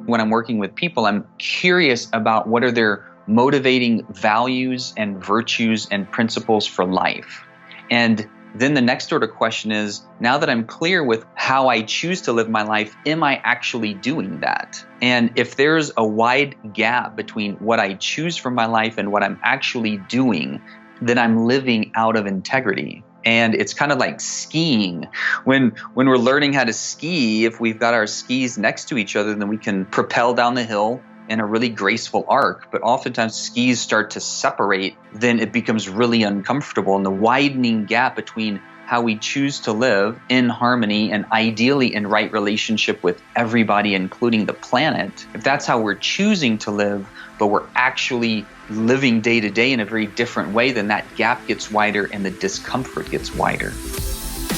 When I'm working with people, I'm curious about what are their motivating values and virtues and principles for life. And then the next order question is, now that I'm clear with how I choose to live my life, am I actually doing that? And if there's a wide gap between what I choose for my life and what I'm actually doing, then I'm living out of integrity. And it's kind of like skiing. When we're learning how to ski, if we've got our skis next to each other, then we can propel down the hill in a really graceful arc. But oftentimes skis start to separate, then it becomes really uncomfortable. And the widening gap between how we choose to live in harmony and ideally in right relationship with everybody, including the planet, if that's how we're choosing to live, but we're actually living day to day in a very different way, then that gap gets wider and the discomfort gets wider.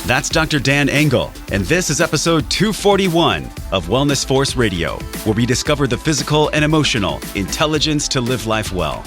That's Dr. Dan Engle, and this is episode 241 of Wellness Force Radio, where we discover the physical and emotional intelligence to live life well.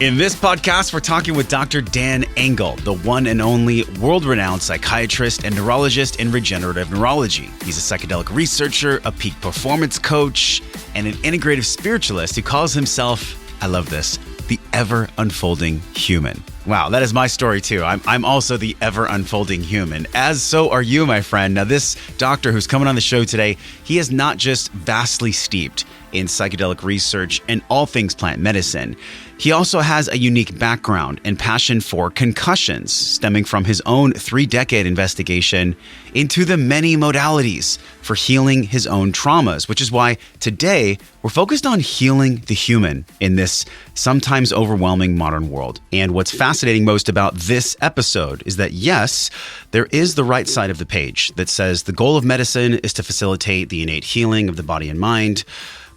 In this podcast, we're talking with Dr. Dan Engle, the one and only world-renowned psychiatrist and neurologist in regenerative neurology. He's a psychedelic researcher, a peak performance coach, and an integrative spiritualist who calls himself, I love this, the ever-unfolding human. Wow, that is my story too. I'm also the ever-unfolding human, as so are you, my friend. Now, this doctor who's coming on the show today, he is not just vastly steeped in psychedelic research and all things plant medicine. He also has a unique background and passion for concussions, stemming from his own 3-decade investigation into the many modalities for healing his own traumas, which is why today we're focused on healing the human in this sometimes overwhelming modern world. And what's fascinating most about this episode is that, yes, there is the right side of the page that says the goal of medicine is to facilitate the innate healing of the body and mind.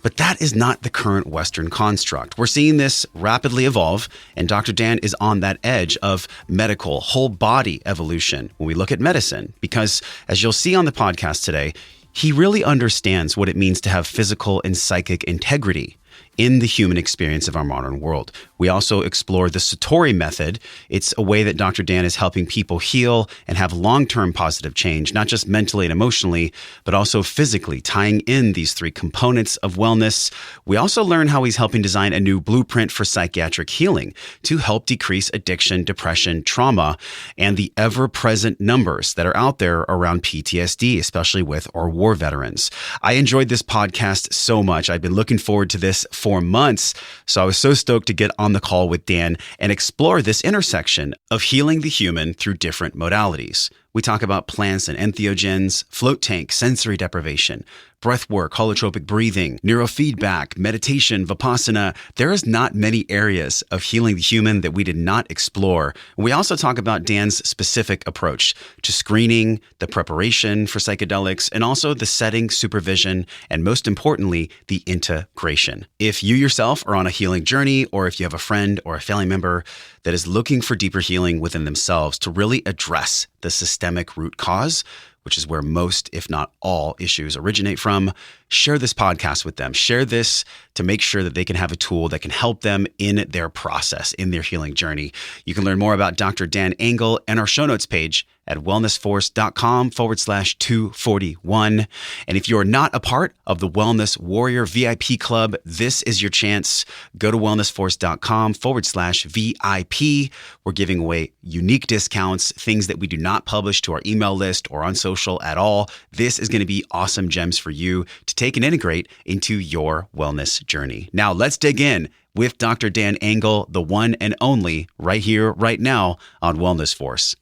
But that is not the current Western construct. We're seeing this rapidly evolve, and Dr. Dan is on that edge of medical, whole body evolution when we look at medicine, because as you'll see on the podcast today, he really understands what it means to have physical and psychic integrity in the human experience of our modern world. We also explore the Satori Method. It's a way that Dr. Dan is helping people heal and have long-term positive change, not just mentally and emotionally, but also physically, tying in these 3 components of wellness. We also learn how he's helping design a new blueprint for psychiatric healing to help decrease addiction, depression, trauma, and the ever-present numbers that are out there around PTSD, especially with our war veterans. I enjoyed this podcast so much. I've been looking forward to this for months, so I was so stoked to get on the call with Dan and explore this intersection of healing the human through different modalities. We talk about plants and entheogens, float tank, sensory deprivation, breath work, holotropic breathing, neurofeedback, meditation, vipassana. There is not many areas of healing the human that we did not explore. We also talk about Dan's specific approach to screening, the preparation for psychedelics, and also the setting, supervision, and most importantly, the integration. If you yourself are on a healing journey, or if you have a friend or a family member that is looking for deeper healing within themselves to really address the systemic root cause, which is where most, if not all, issues originate from, share this podcast with them. Share this to make sure that they can have a tool that can help them in their process, in their healing journey. You can learn more about Dr. Dan Engle and our show notes page at wellnessforce.com/241. And if you're not a part of the Wellness Warrior VIP Club, this is your chance. Go to wellnessforce.com/VIP. We're giving away unique discounts, things that we do not publish to our email list or on social at all. This is going to be awesome gems for you to take and integrate into your wellness journey. Now, let's dig in with Dr. Dan Engle, the one and only, right here, right now on Wellness Force.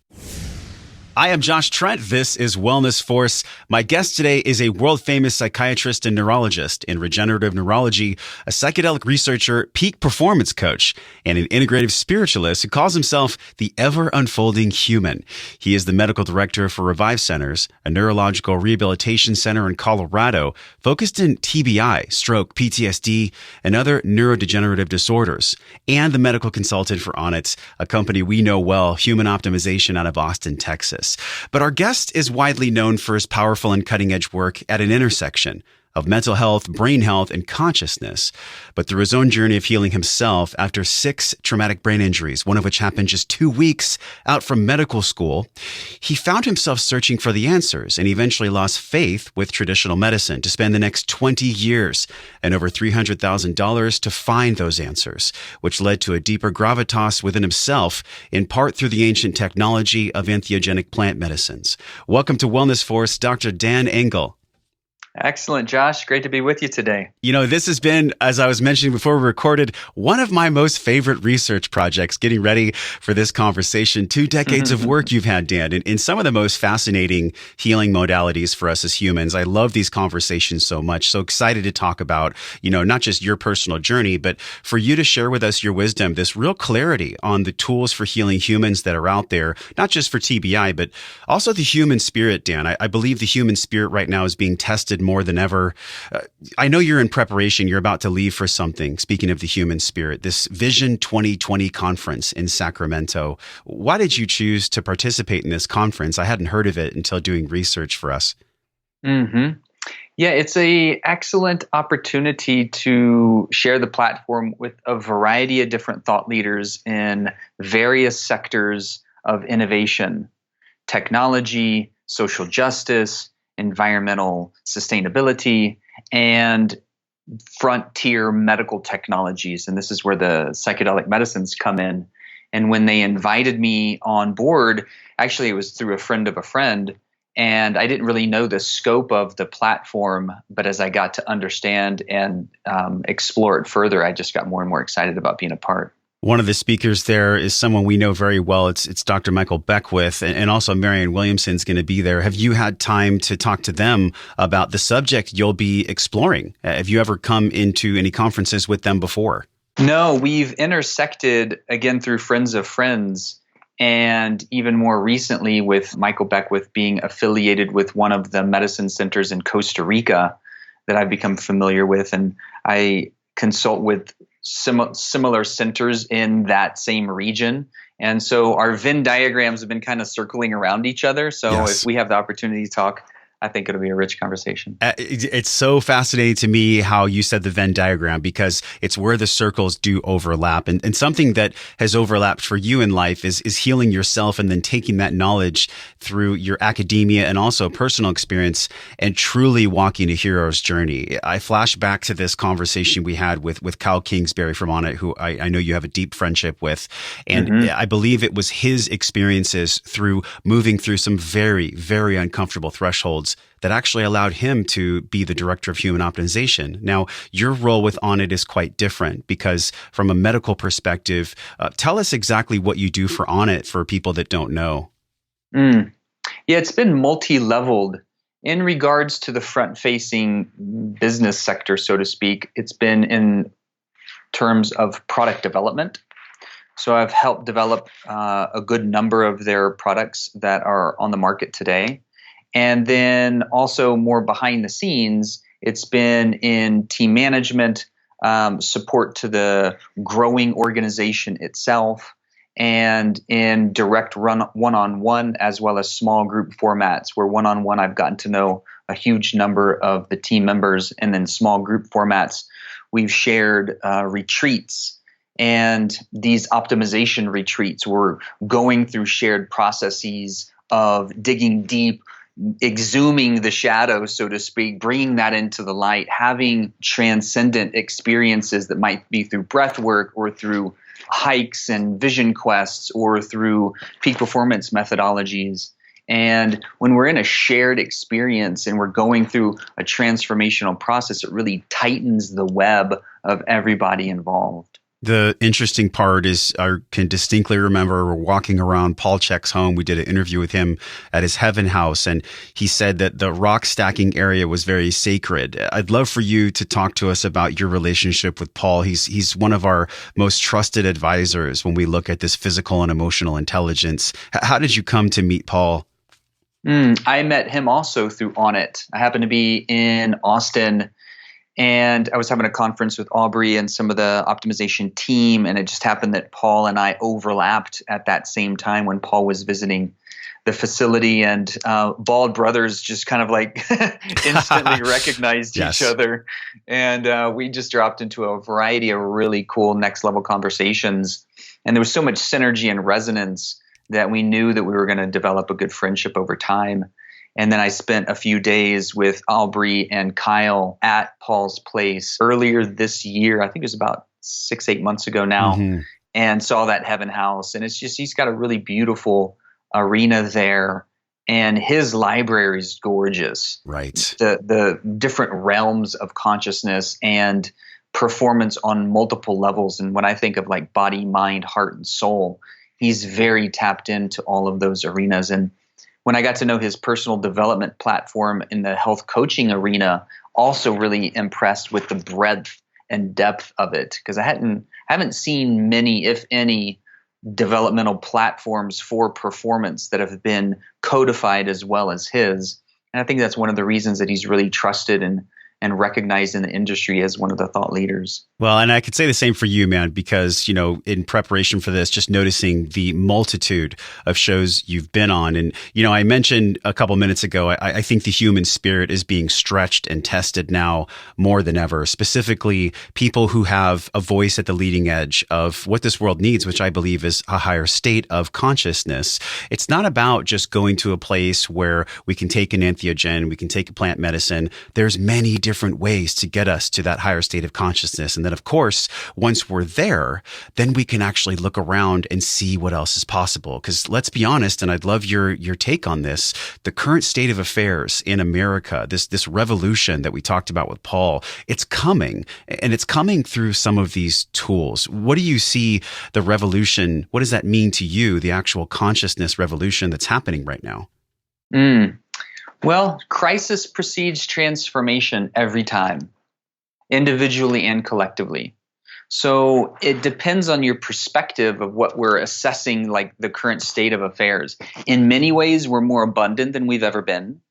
I am Josh Trent. This is Wellness Force. My guest today is a world-famous psychiatrist and neurologist in regenerative neurology, a psychedelic researcher, peak performance coach, and an integrative spiritualist who calls himself the ever-unfolding human. He is the medical director for Revive Centers, a neurological rehabilitation center in Colorado focused in TBI, stroke, PTSD, and other neurodegenerative disorders, and the medical consultant for Onnit, a company we know well, Human Optimization out of Austin, Texas. But our guest is widely known for his powerful and cutting-edge work at an intersection of mental health, brain health, and consciousness. But through his own journey of healing himself after 6 traumatic brain injuries, one of which happened just 2 weeks out from medical school, he found himself searching for the answers and eventually lost faith with traditional medicine to spend the next 20 years and over $300,000 to find those answers, which led to a deeper gravitas within himself, in part through the ancient technology of entheogenic plant medicines. Welcome to Wellness Force, Dr. Dan Engle. Excellent, Josh. Great to be with you today. You know, this has been, as I was mentioning before we recorded, one of my most favorite research projects, getting ready for this conversation. 2 decades of work you've had, Dan, in some of the most fascinating healing modalities for us as humans. I love these conversations so much. So excited to talk about, not just your personal journey, but for you to share with us your wisdom, this real clarity on the tools for healing humans that are out there, not just for TBI, but also the human spirit, Dan. I believe the human spirit right now is being tested more than ever. I know you're in preparation. You're about to leave for something. Speaking of the human spirit, this Vision 2020 conference in Sacramento. Why did you choose to participate in this conference? I hadn't heard of it until doing research for us. Yeah, it's an excellent opportunity to share the platform with a variety of different thought leaders in various sectors of innovation, technology, social justice, environmental sustainability, and frontier medical technologies. And this is where the psychedelic medicines come in. And when they invited me on board, actually it was through a friend of a friend, and I didn't really know the scope of the platform, but as I got to understand and explore it further, I just got more and more excited about being a part. One of the speakers there is someone we know very well. It's Dr. Michael Beckwith, and also Marianne Williamson's going to be there. Have you had time to talk to them about the subject you'll be exploring? Have you ever come into any conferences with them before? No, we've intersected again through friends of friends, and even more recently with Michael Beckwith being affiliated with one of the medicine centers in Costa Rica that I've become familiar with, and I consult with similar centers in that same region. And so our Venn diagrams have been kind of circling around each other. So Yes. If we have the opportunity to talk, I think it'll be a rich conversation. It's so fascinating to me how you said the Venn diagram, because it's where the circles do overlap. And something that has overlapped for you in life is healing yourself and then taking that knowledge through your academia and also personal experience and truly walking a hero's journey. I flash back to this conversation we had with Kyle Kingsbury from On It, who I know you have a deep friendship with. And I believe it was his experiences through moving through some very, very uncomfortable thresholds that actually allowed him to be the director of human optimization. Now, your role with On It is quite different, because from a medical perspective, tell us exactly what you do for On It for people that don't know. Yeah, it's been multi-leveled. In regards to the front-facing business sector, so to speak, it's been in terms of product development. So I've helped develop a good number of their products that are on the market today. And then also more behind the scenes, it's been in team management, support to the growing organization itself, and in direct one-on-one as well as small group formats, where one-on-one I've gotten to know a huge number of the team members, and then small group formats we've shared retreats. And these optimization retreats, we're going through shared processes of digging deep, exhuming the shadow, so to speak, bringing that into the light, having transcendent experiences that might be through breath work or through hikes and vision quests or through peak performance methodologies. And when we're in a shared experience and we're going through a transformational process, it really tightens the web of everybody involved. The interesting part is I can distinctly remember we're walking around Paul Chek's home. We did an interview with him at his Heaven House, and he said that the rock stacking area was very sacred. I'd love for you to talk to us about your relationship with Paul. He's one of our most trusted advisors when we look at this physical and emotional intelligence. How did you come to meet Paul? I met him also through On It. I happened to be in Austin, and I was having a conference with Aubrey and some of the optimization team, and it just happened that Paul and I overlapped at that same time when Paul was visiting the facility, and Bald Brothers just kind of like instantly recognized each other. And we just dropped into a variety of really cool next level conversations. And there was so much synergy and resonance that we knew that we were going to develop a good friendship over time. And then I spent a few days with Aubrey and Kyle at Paul's place earlier this year. I think it was about 6-8 months ago now, and saw that Heaven House. And it's just, he's got a really beautiful arena there, and his library is gorgeous. Right. The different realms of consciousness and performance on multiple levels. And when I think of like body, mind, heart, and soul, he's very tapped into all of those arenas. And when I got to know his personal development platform in the health coaching arena, also really impressed with the breadth and depth of it, because I haven't seen many, if any, developmental platforms for performance that have been codified as well as his. And I think that's one of the reasons that he's really trusted and recognized in the industry as one of the thought leaders. Well, and I could say the same for you, man, because, in preparation for this, just noticing the multitude of shows you've been on. And, I mentioned a couple minutes ago, I think the human spirit is being stretched and tested now more than ever, specifically people who have a voice at the leading edge of what this world needs, which I believe is a higher state of consciousness. It's not about just going to a place where we can take an entheogen, we can take a plant medicine. There's many different ways to get us to that higher state of consciousness. And then, of course, once we're there, then we can actually look around and see what else is possible. Because let's be honest, and I'd love your take on this, the current state of affairs in America, this revolution that we talked about with Paul, it's coming, and it's coming through some of these tools. What do you see the revolution, what does that mean to you, the actual consciousness revolution that's happening right now? Well, crisis precedes transformation every time, individually and collectively. So it depends on your perspective of what we're assessing, like the current state of affairs. In many ways, we're more abundant than we've ever been,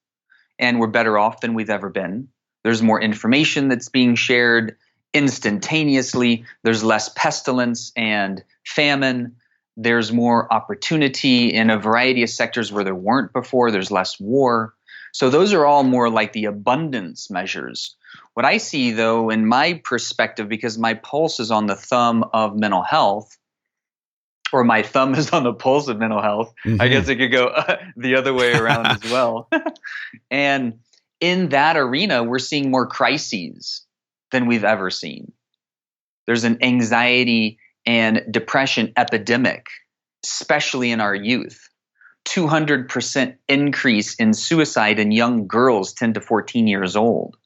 and we're better off than we've ever been. There's more information that's being shared instantaneously. There's less pestilence and famine. There's more opportunity in a variety of sectors where there weren't before. There's less war. So those are all more like the abundance measures. What I see, though, in my perspective, because my pulse is on the thumb of mental health, or my thumb is on the pulse of mental health, I guess it could go the other way around as well. And in that arena, we're seeing more crises than we've ever seen. There's an anxiety and depression epidemic, especially in our youth. 200% increase in suicide in young girls 10 to 14 years old,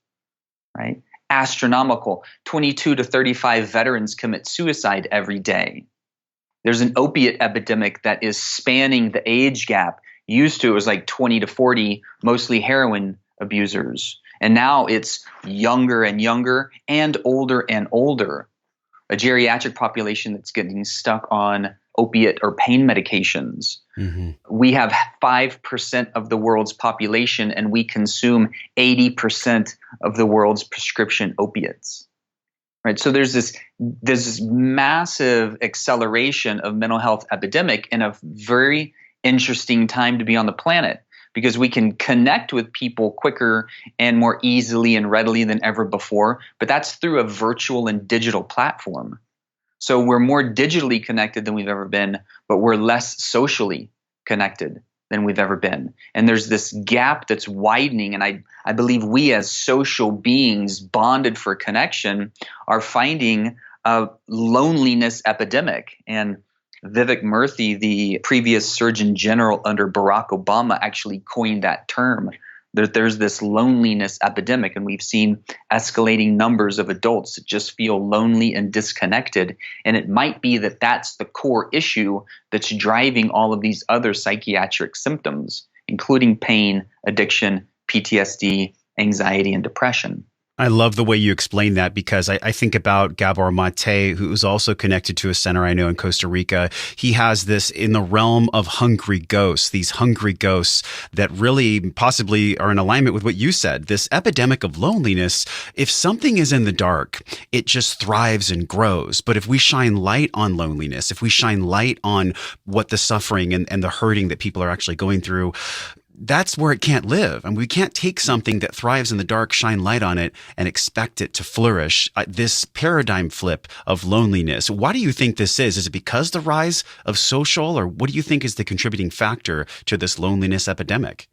right? Astronomical. 22 to 35 veterans commit suicide every day. There's an opiate epidemic that is spanning the age gap. Used to, it was like 20 to 40, mostly heroin abusers. And now it's younger and younger and older. A geriatric population that's getting stuck on opiate or pain medications. We have 5% of the world's population, and we consume 80% of the world's prescription opiates. Right? So there's this massive acceleration of mental health epidemic in a very interesting time to be on the planet, because we can connect with people quicker and more easily and readily than ever before. But that's through a virtual and digital platform. So we're more digitally connected than we've ever been, but we're less socially connected than we've ever been. And there's this gap that's widening. And I believe we as social beings bonded for connection are finding a loneliness epidemic. And Vivek Murthy, the previous Surgeon General under Barack Obama, actually coined that term. There's this loneliness epidemic, and we've seen escalating numbers of adults that just feel lonely and disconnected. And it might be that that's the core issue that's driving all of these other psychiatric symptoms, including pain, addiction, PTSD, anxiety, and depression. I love the way you explain that, because I think about Gabor Mate, who's also connected to a center I know in Costa Rica. He has this in the realm of hungry ghosts, these hungry ghosts that really possibly are in alignment with what you said. This epidemic of loneliness, if something is in the dark, it just thrives and grows. But if we shine light on loneliness, if we shine light on what the suffering and the hurting that people are actually going through, that's where it can't live. And we can't take something that thrives in the dark, shine light on it, and expect it to flourish. This paradigm flip of loneliness, why do you think this is? Is it because the rise of social, or what do you think is the contributing factor to this loneliness epidemic?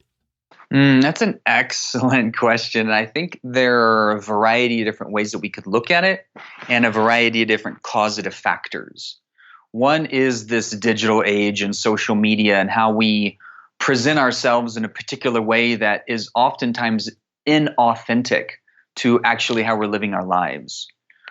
That's an excellent question. And I think there are a variety of different ways that we could look at it, and a variety of different causative factors. One is this digital age and social media and how we present ourselves in a particular way that is oftentimes inauthentic to actually how we're living our lives.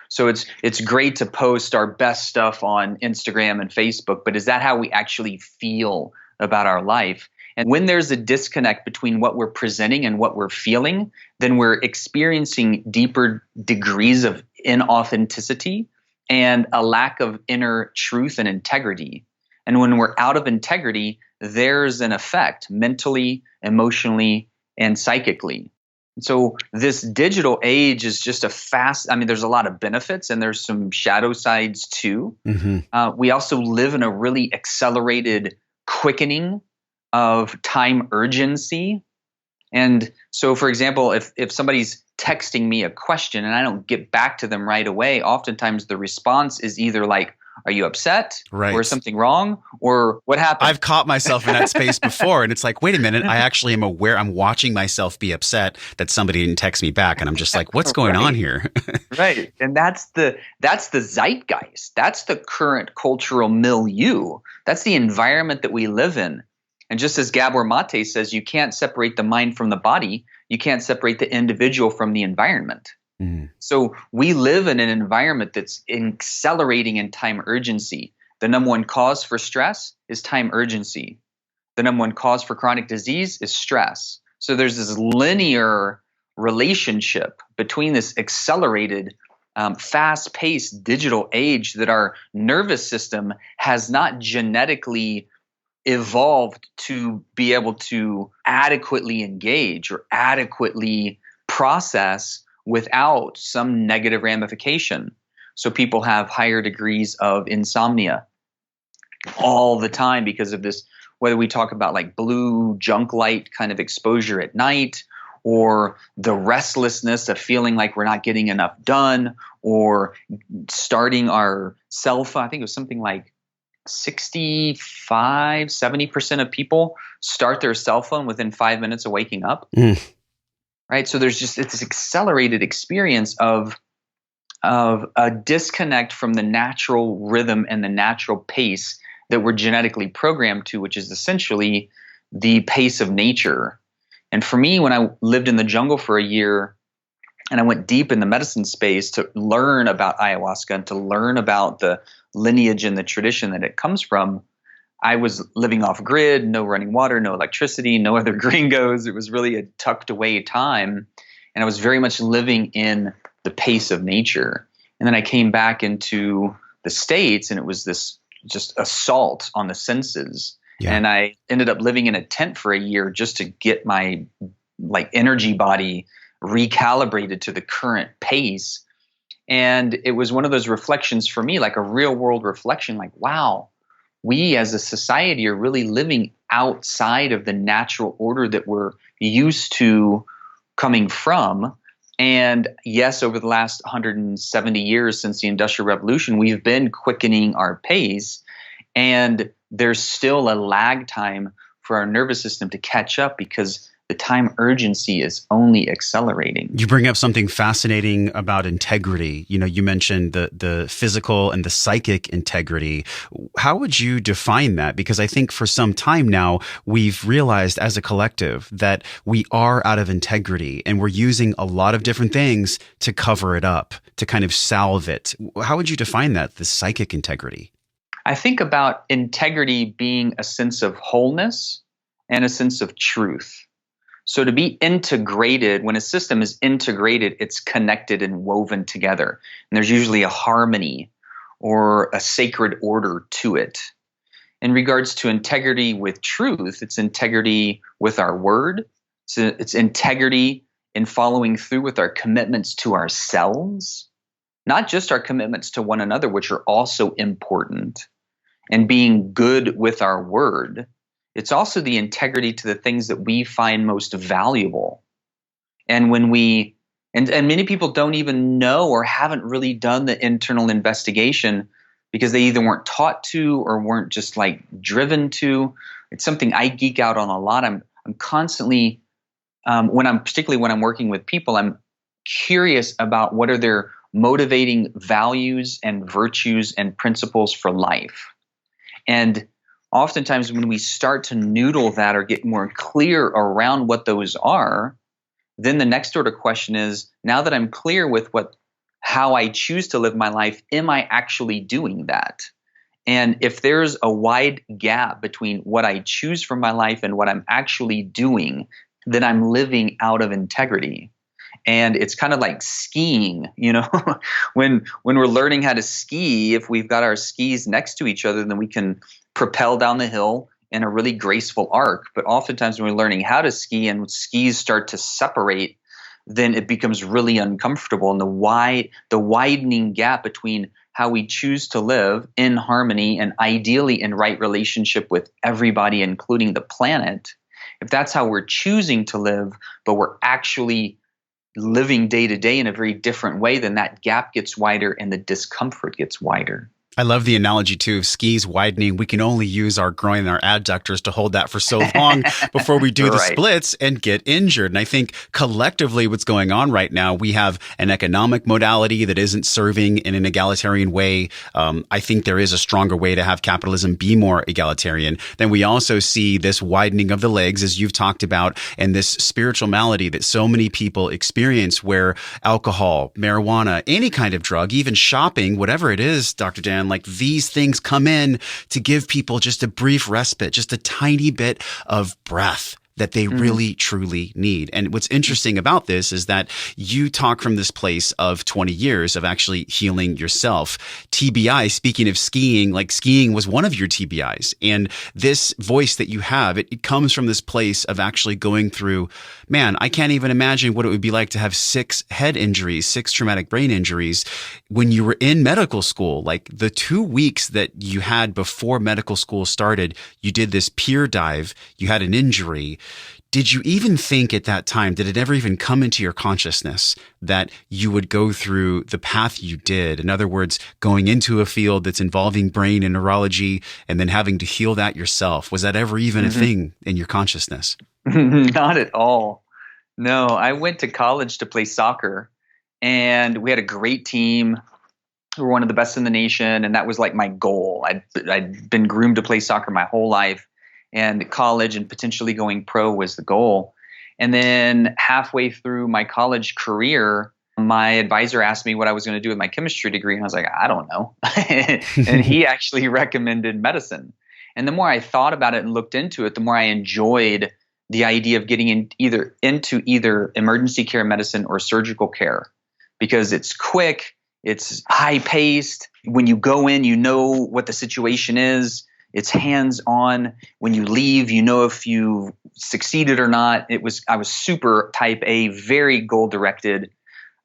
So it's great to post our best stuff on Instagram and Facebook, but is that how we actually feel about our life? And when there's a disconnect between what we're presenting and what we're feeling, then we're experiencing deeper degrees of inauthenticity and a lack of inner truth and integrity. And when we're out of integrity, there's an effect mentally, emotionally, and psychically. So this digital age is just there's a lot of benefits and there's some shadow sides too. Mm-hmm. We also live in a really accelerated quickening of time urgency. And so, for example, if somebody's texting me a question and I don't get back to them right away, oftentimes the response is either like, are you upset? Right. Or is something wrong? Or what happened? I've caught myself in that space before, and it's like, wait a minute, I actually am aware, I'm watching myself be upset that somebody didn't text me back, and I'm just like, what's going on here? Right. And that's the zeitgeist. That's the current cultural milieu. That's the environment that we live in. And just as Gabor Mate says, you can't separate the mind from the body. You can't separate the individual from the environment. So we live in an environment that's accelerating in time urgency. The number one cause for stress is time urgency. The number one cause for chronic disease is stress. So there's this linear relationship between this accelerated, fast-paced digital age that our nervous system has not genetically evolved to be able to adequately engage or adequately process without some negative ramification. So people have higher degrees of insomnia all the time because of this, whether we talk about like blue junk light kind of exposure at night, or the restlessness of feeling like we're not getting enough done, or starting our cell phone. I think it was something like 70% of people start their cell phone within 5 minutes of waking up. Right. So there's just this accelerated experience of a disconnect from the natural rhythm and the natural pace that we're genetically programmed to, which is essentially the pace of nature. And for me, when I lived in the jungle for a year and I went deep in the medicine space to learn about ayahuasca and to learn about the lineage and the tradition that it comes from, I was living off grid, no running water, no electricity, no other gringos. It was really a tucked away time. And I was very much living in the pace of nature. And then I came back into the States and it was this just assault on the senses. Yeah. And I ended up living in a tent for a year just to get my energy body recalibrated to the current pace. And it was one of those reflections for me, like a real world reflection, like, wow, we as a society are really living outside of the natural order that we're used to coming from. And yes, over the last 170 years since the Industrial Revolution, we've been quickening our pace. And there's still a lag time for our nervous system to catch up because the time urgency is only accelerating. You bring up something fascinating about integrity. You know, you mentioned the physical and the psychic integrity. How would you define that? Because I think for some time now, we've realized as a collective that we are out of integrity and we're using a lot of different things to cover it up, to kind of salve it. How would you define that, the psychic integrity? I think about integrity being a sense of wholeness and a sense of truth. So to be integrated, when a system is integrated, it's connected and woven together. And there's usually a harmony or a sacred order to it. In regards to integrity with truth, it's integrity with our word. So it's integrity in following through with our commitments to ourselves, not just our commitments to one another, which are also important, and being good with our word. It's also the integrity to the things that we find most valuable. And when we, and many people don't even know or haven't really done the internal investigation because they either weren't taught to or weren't just like driven to. It's something I geek out on a lot. I'm constantly, particularly when I'm working with people, I'm curious about what are their motivating values and virtues and principles for life. And oftentimes when we start to noodle that or get more clear around what those are, then the next order question is, now that I'm clear with how I choose to live my life, am I actually doing that? And if there's a wide gap between what I choose for my life and what I'm actually doing, then I'm living out of integrity. And it's kind of like skiing, when we're learning how to ski, if we've got our skis next to each other, then we can propel down the hill in a really graceful arc. But oftentimes when we're learning how to ski and skis start to separate, then it becomes really uncomfortable. And the widening gap between how we choose to live in harmony and ideally in right relationship with everybody, including the planet, if that's how we're choosing to live, but we're actually living day to day in a very different way, then that gap gets wider and the discomfort gets wider. I love the analogy too of skis widening. We can only use our groin and our adductors to hold that for so long before we do the splits and get injured. And I think collectively what's going on right now, we have an economic modality that isn't serving in an egalitarian way. I think there is a stronger way to have capitalism be more egalitarian. Then we also see this widening of the legs, as you've talked about, and this spiritual malady that so many people experience where alcohol, marijuana, any kind of drug, even shopping, whatever it is, Dr. Dan, like these things come in to give people just a brief respite, just a tiny bit of breath that they really, truly need. And what's interesting about this is that you talk from this place of 20 years of actually healing yourself. TBI, speaking of skiing, like skiing was one of your TBIs. And this voice that you have, it comes from this place of actually going through, man, I can't even imagine what it would be like to have 6 head injuries, 6 traumatic brain injuries when you were in medical school. Like the 2 weeks that you had before medical school started, you did this pier dive, you had an injury. Did you even think at that time, did it ever even come into your consciousness that you would go through the path you did? In other words, going into a field that's involving brain and neurology and then having to heal that yourself. Was that ever even a thing in your consciousness? Not at all. No, I went to college to play soccer and we had a great team. We were one of the best in the nation. And that was like my goal. I'd been groomed to play soccer my whole life. And college and potentially going pro was the goal. And then halfway through my college career, my advisor asked me what I was going to do with my chemistry degree. And I was like, I don't know. And he actually recommended medicine. And the more I thought about it and looked into it, the more I enjoyed the idea of getting into either emergency care medicine or surgical care, because it's quick, it's high paced. When you go in, you know what the situation is. It's hands-on. When you leave, you know if you succeeded or not. I was super type A, very goal-directed.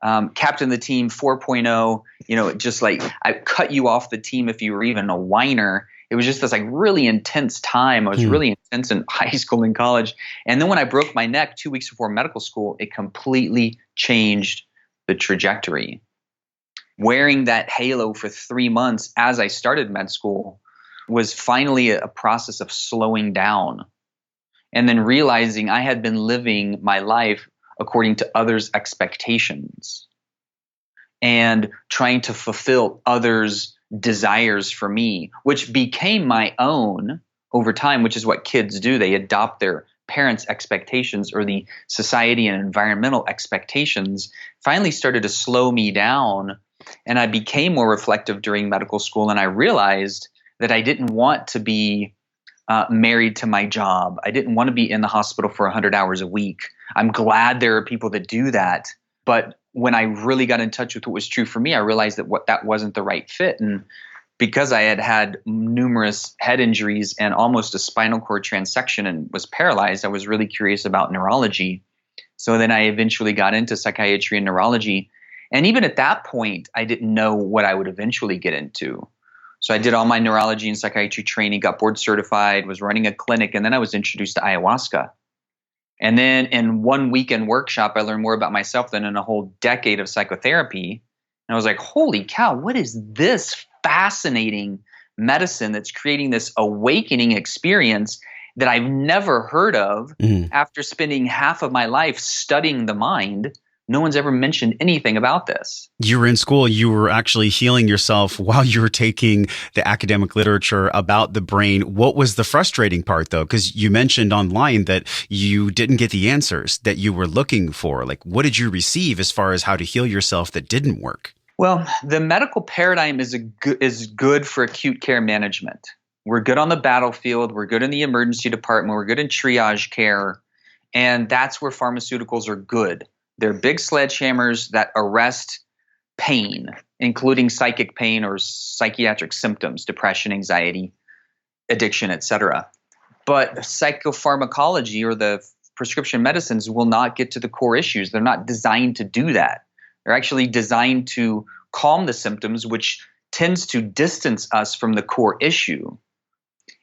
Captain of the team 4.0, just like I cut you off the team if you were even a whiner. It was just this like really intense time. I was really intense in high school and college. And then when I broke my neck 2 weeks before medical school, it completely changed the trajectory. Wearing that halo for 3 months as I started med school was finally a process of slowing down and then realizing I had been living my life according to others' expectations and trying to fulfill others' desires for me, which became my own over time, which is what kids do. They adopt their parents' expectations or the society and environmental expectations, finally started to slow me down. And I became more reflective during medical school. And I realized that I didn't want to be married to my job. I didn't want to be in the hospital for 100 hours a week. I'm glad there are people that do that. But when I really got in touch with what was true for me, I realized that wasn't the right fit. And because I had had numerous head injuries and almost a spinal cord transection and was paralyzed, I was really curious about neurology. So then I eventually got into psychiatry and neurology. And even at that point, I didn't know what I would eventually get into. So I did all my neurology and psychiatry training, got board certified, was running a clinic, and then I was introduced to ayahuasca. And then in one weekend workshop, I learned more about myself than in a whole decade of psychotherapy. And I was like, holy cow, what is this fascinating medicine that's creating this awakening experience that I've never heard of after spending half of my life studying the mind? No one's ever mentioned anything about this. You were in school, you were actually healing yourself while you were taking the academic literature about the brain. What was the frustrating part, though? Because you mentioned online that you didn't get the answers that you were looking for. Like, what did you receive as far as how to heal yourself that didn't work? Well, the medical paradigm is good for acute care management. We're good on the battlefield. We're good in the emergency department. We're good in triage care. And that's where pharmaceuticals are good. They're big sledgehammers that arrest pain, including psychic pain or psychiatric symptoms, depression, anxiety, addiction, etc. But psychopharmacology or the prescription medicines will not get to the core issues. They're not designed to do that. They're actually designed to calm the symptoms, which tends to distance us from the core issue.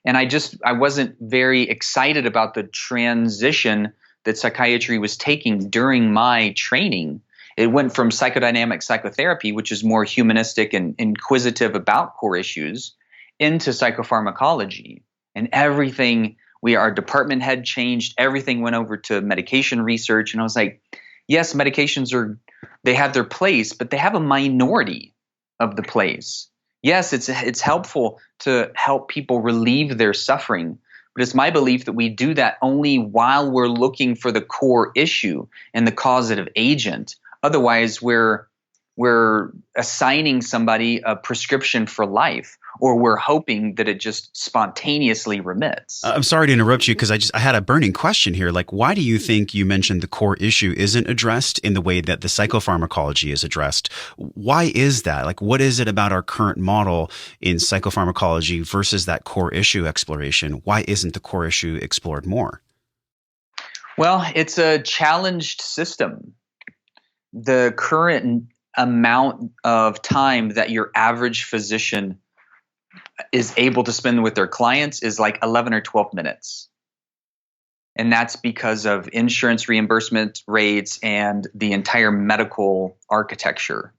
And I wasn't very excited about the transition that psychiatry was taking during my training. It went from psychodynamic psychotherapy, which is more humanistic and inquisitive about core issues, into psychopharmacology. And everything, our department head changed, everything went over to medication research. And I was like, yes, medications they have their place, but they have a minority of the place. Yes, it's helpful to help people relieve their suffering, but it's my belief that we do that only while we're looking for the core issue and the causative agent. Otherwise, we're assigning somebody a prescription for life, or we're hoping that it just spontaneously remits. I'm sorry to interrupt you because I had a burning question here. Like, why do you think you mentioned the core issue isn't addressed in the way that the psychopharmacology is addressed? Why is that? Like, what is it about our current model in psychopharmacology versus that core issue exploration? Why isn't the core issue explored more? Well, it's a challenged system. The current amount of time that your average physician is able to spend with their clients is like 11 or 12 minutes. And that's because of insurance reimbursement rates and the entire medical architecture.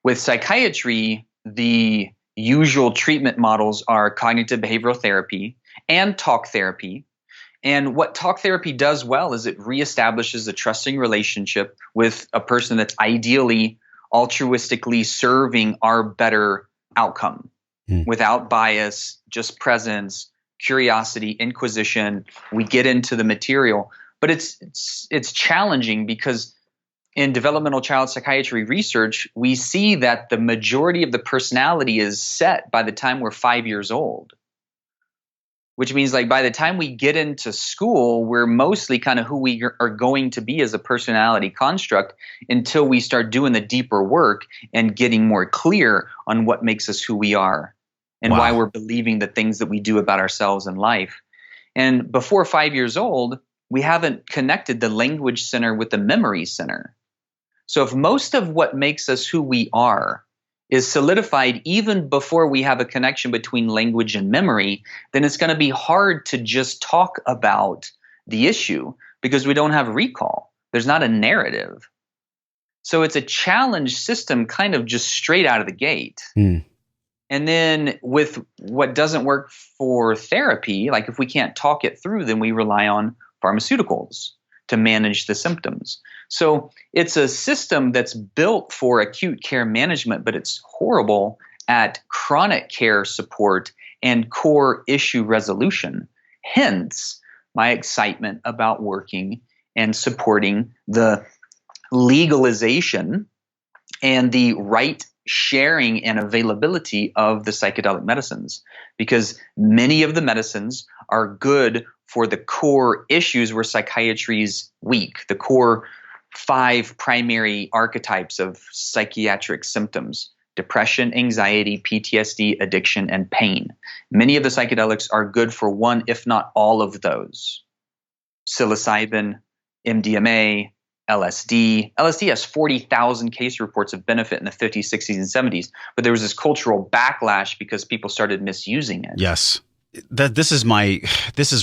With psychiatry, the usual treatment models are cognitive behavioral therapy and talk therapy. And what talk therapy does well is it reestablishes a trusting relationship with a person that's ideally altruistically serving our better outcome without bias, just presence, curiosity, inquisition. We get into the material, but it's challenging because in developmental child psychiatry research, we see that the majority of the personality is set by the time we're 5 years old. Which means like by the time we get into school, we're mostly kind of who we are going to be as a personality construct until we start doing the deeper work and getting more clear on what makes us who we are and why we're believing the things that we do about ourselves in life. And before 5 years old, we haven't connected the language center with the memory center. So if most of what makes us who we are is solidified even before we have a connection between language and memory, then it's going to be hard to just talk about the issue because we don't have recall. There's not a narrative. So it's a challenge system kind of just straight out of the gate. And then with what doesn't work for therapy, like if we can't talk it through, then we rely on pharmaceuticals to manage the symptoms. So it's a system that's built for acute care management, but it's horrible at chronic care support and core issue resolution. Hence, my excitement about working and supporting the legalization and the right sharing and availability of the psychedelic medicines, because many of the medicines are good for the core issues where psychiatry is weak, the core 5 primary archetypes of psychiatric symptoms: depression, anxiety, PTSD, addiction, and pain. Many of the psychedelics are good for one, if not all of those. Psilocybin, MDMA, LSD. LSD has 40,000 case reports of benefit in the 50s, 60s, and 70s, but there was this cultural backlash because people started misusing it. Yes. This is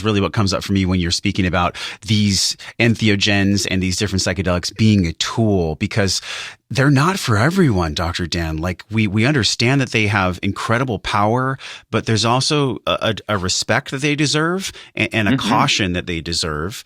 really what comes up for me when you're speaking about these entheogens and these different psychedelics being a tool, because they're not for everyone, Dr. Dan. Like we understand that they have incredible power, but there's also a respect that they deserve and a caution that they deserve.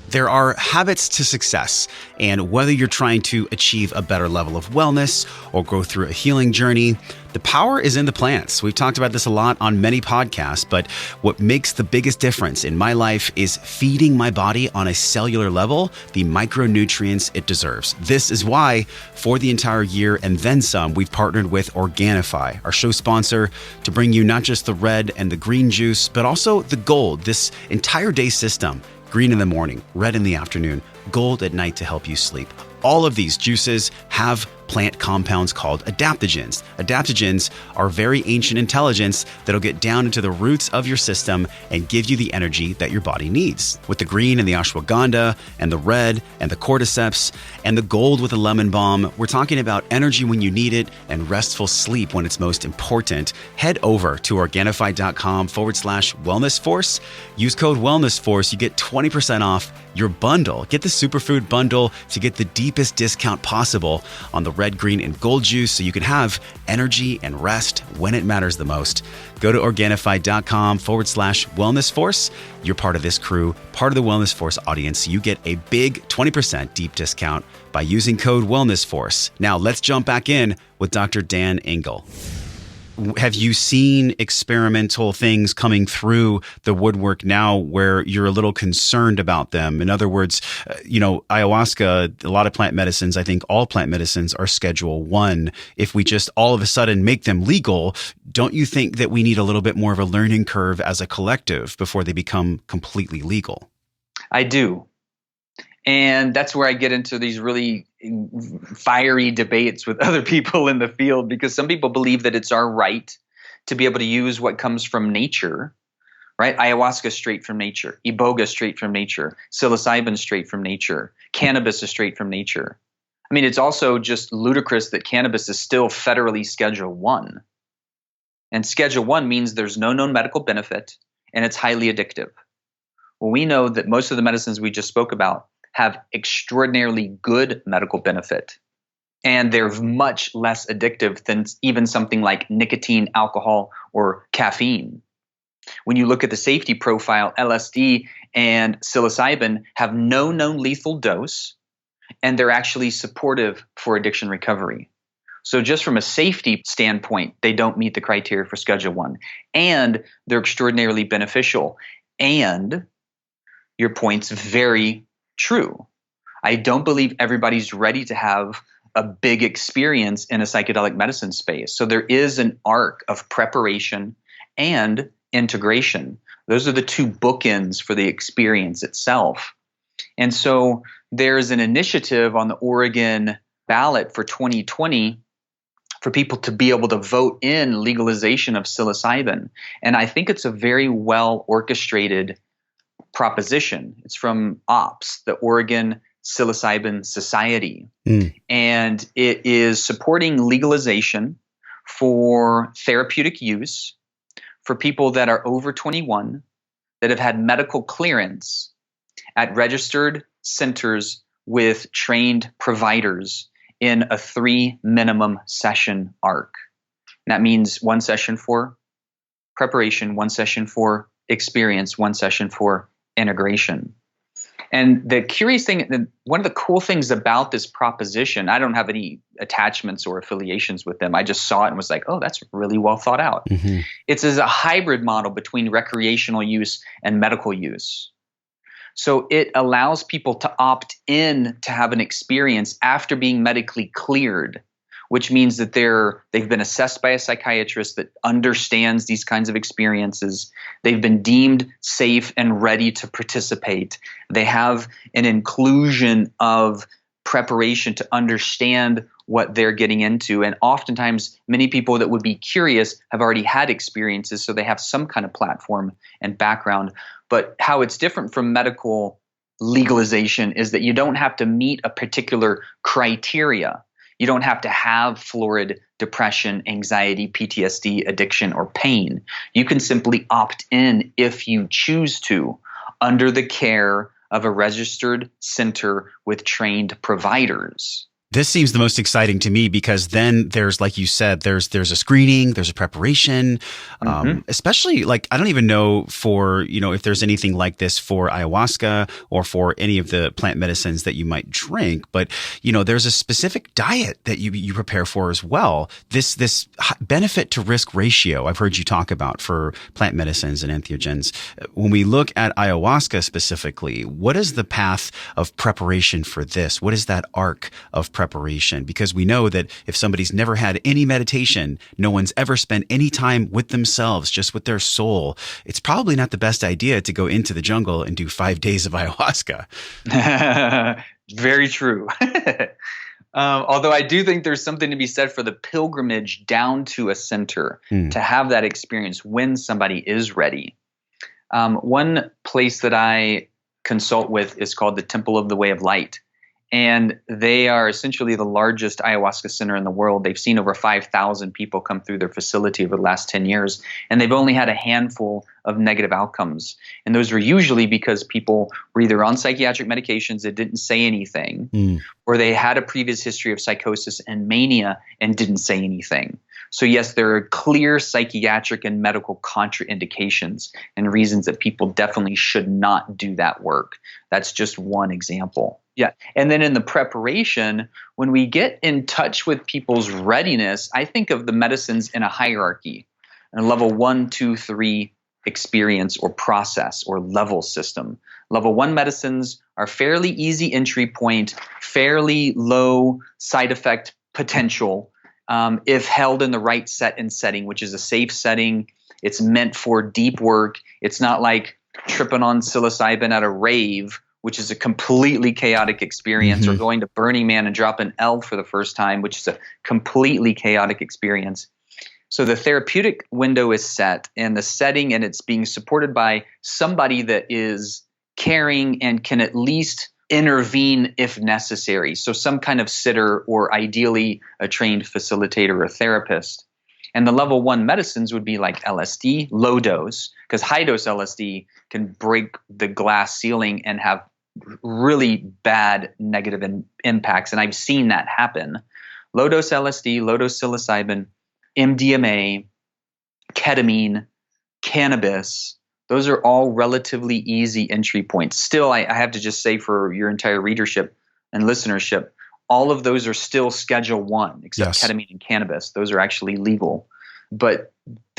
There are habits to success, and whether you're trying to achieve a better level of wellness or go through a healing journey, the power is in the plants. We've talked about this a lot on many podcasts, but what makes the biggest difference in my life is feeding my body on a cellular level the micronutrients it deserves. This is why, for the entire year and then some, we've partnered with Organifi, our show sponsor, to bring you not just the red and the green juice, but also the gold, this entire day system. Green in the morning, red in the afternoon, gold at night to help you sleep. All of these juices have plant compounds called adaptogens. Adaptogens are very ancient intelligence that'll get down into the roots of your system and give you the energy that your body needs. With the green and the ashwagandha and the red and the cordyceps and the gold with the lemon balm, we're talking about energy when you need it and restful sleep when it's most important. Head over to Organifi.com/wellnessforce. Use code wellnessforce. You get 20% off your bundle. Get the superfood bundle to get the deepest discount possible on the red, green, and gold juice so you can have energy and rest when it matters the most. Go to Organifi.com/wellnessforce. You're part of this crew, part of the Wellness Force audience. You get a big 20% deep discount by using code wellnessforce. Now let's jump back in with Dr. Dan Engle. Have you seen experimental things coming through the woodwork now where you're a little concerned about them? In other words, ayahuasca, a lot of plant medicines, I think all plant medicines are Schedule 1. If we just all of a sudden make them legal, don't you think that we need a little bit more of a learning curve as a collective before they become completely legal? I do. And that's where I get into these really fiery debates with other people in the field, because some people believe that it's our right to be able to use what comes from nature, right? Ayahuasca straight from nature, iboga straight from nature, psilocybin straight from nature, cannabis is straight from nature. I mean, it's also just ludicrous that cannabis is still federally Schedule 1. And Schedule 1 means there's no known medical benefit and it's highly addictive. Well, we know that most of the medicines we just spoke about have extraordinarily good medical benefit, and they're much less addictive than even something like nicotine, alcohol, or caffeine. When you look at the safety profile, LSD and psilocybin have no known lethal dose, and they're actually supportive for addiction recovery. So just from a safety standpoint, they don't meet the criteria for Schedule 1, and they're extraordinarily beneficial. And your point's very true. I don't believe everybody's ready to have a big experience in a psychedelic medicine space. So there is an arc of preparation and integration. Those are the two bookends for the experience itself. And so there's an initiative on the Oregon ballot for 2020 for people to be able to vote in legalization of psilocybin. And I think it's a very well orchestrated proposition. It's from OPS, the Oregon Psilocybin Society. And it is supporting legalization for therapeutic use for people that are over 21 that have had medical clearance at registered centers with trained providers in a 3 minimum session arc. And that means 1 session for preparation, 1 session for experience, 1 session for integration. And the curious thing, one of the cool things about this proposition, I don't have any attachments or affiliations with them. I just saw it and was like, oh, that's really well thought out. It's as a hybrid model between recreational use and medical use. So it allows people to opt in to have an experience after being medically cleared, which means that they've been assessed by a psychiatrist that understands these kinds of experiences. They've been deemed safe and ready to participate. They have an inclusion of preparation to understand what they're getting into. And oftentimes, many people that would be curious have already had experiences, so they have some kind of platform and background. But how it's different from medical legalization is that you don't have to meet a particular criteria. You don't have to have florid depression, anxiety, PTSD, addiction, or pain. You can simply opt in if you choose to, under the care of a registered center with trained providers. This seems the most exciting to me because then there's, like you said, there's a screening, there's a preparation, especially like, I don't even know for, if there's anything like this for ayahuasca or for any of the plant medicines that you might drink, but there's a specific diet that you prepare for as well. This benefit to risk ratio I've heard you talk about for plant medicines and entheogens. When we look at ayahuasca specifically, what is the path of preparation for this? What is that arc of preparation? Because we know that if somebody's never had any meditation, no one's ever spent any time with themselves, just with their soul, it's probably not the best idea to go into the jungle and do 5 days of ayahuasca. Very true. Although I do think there's something to be said for the pilgrimage down to a center to have that experience when somebody is ready. One place that I consult with is called the Temple of the Way of Light. And they are essentially the largest ayahuasca center in the world. They've seen over 5,000 people come through their facility over the last 10 years, and they've only had a handful of negative outcomes. And those were usually because people were either on psychiatric medications that didn't say anything, or they had a previous history of psychosis and mania and didn't say anything. So yes, there are clear psychiatric and medical contraindications and reasons that people definitely should not do that work. That's just one example. Yeah. And then in the preparation, when we get in touch with people's readiness, I think of the medicines in a hierarchy, a level 1, 2, 3 experience or process or level system. Level 1 medicines are fairly easy entry point, fairly low side effect potential if held in the right set and setting, which is a safe setting. It's meant for deep work. It's not like tripping on psilocybin at a rave, which is a completely chaotic experience, or going to Burning Man and drop an L for the first time, which is a completely chaotic experience. So the therapeutic window is set and the setting, and it's being supported by somebody that is caring and can at least intervene if necessary. So some kind of sitter, or ideally a trained facilitator or therapist. And the level 1 medicines would be like LSD, low dose, because high dose LSD can break the glass ceiling and have really bad negative impacts. And I've seen that happen. Low dose LSD, low dose psilocybin, MDMA, ketamine, cannabis, those are all relatively easy entry points. Still, I have to just say for your entire readership and listenership, all of those are still Schedule 1, except ketamine and cannabis. Those are actually legal. But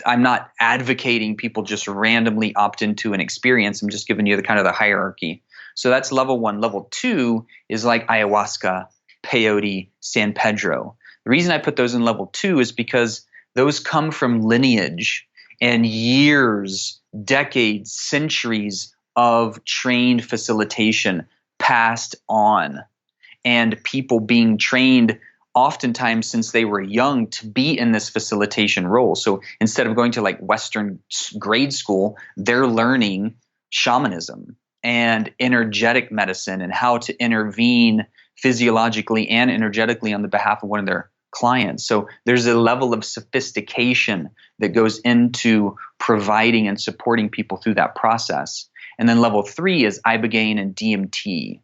I'm not advocating people just randomly opt into an experience. I'm just giving you the kind of the hierarchy. So that's level 1. Level 2 is like ayahuasca, peyote, San Pedro. The reason I put those in level 2 is because those come from lineage and years, decades, centuries of trained facilitation passed on, and people being trained oftentimes since they were young to be in this facilitation role. So instead of going to like Western grade school, they're learning shamanism and energetic medicine and how to intervene physiologically and energetically on the behalf of one of their clients. So there's a level of sophistication that goes into providing and supporting people through that process. And then level 3 is ibogaine and DMT,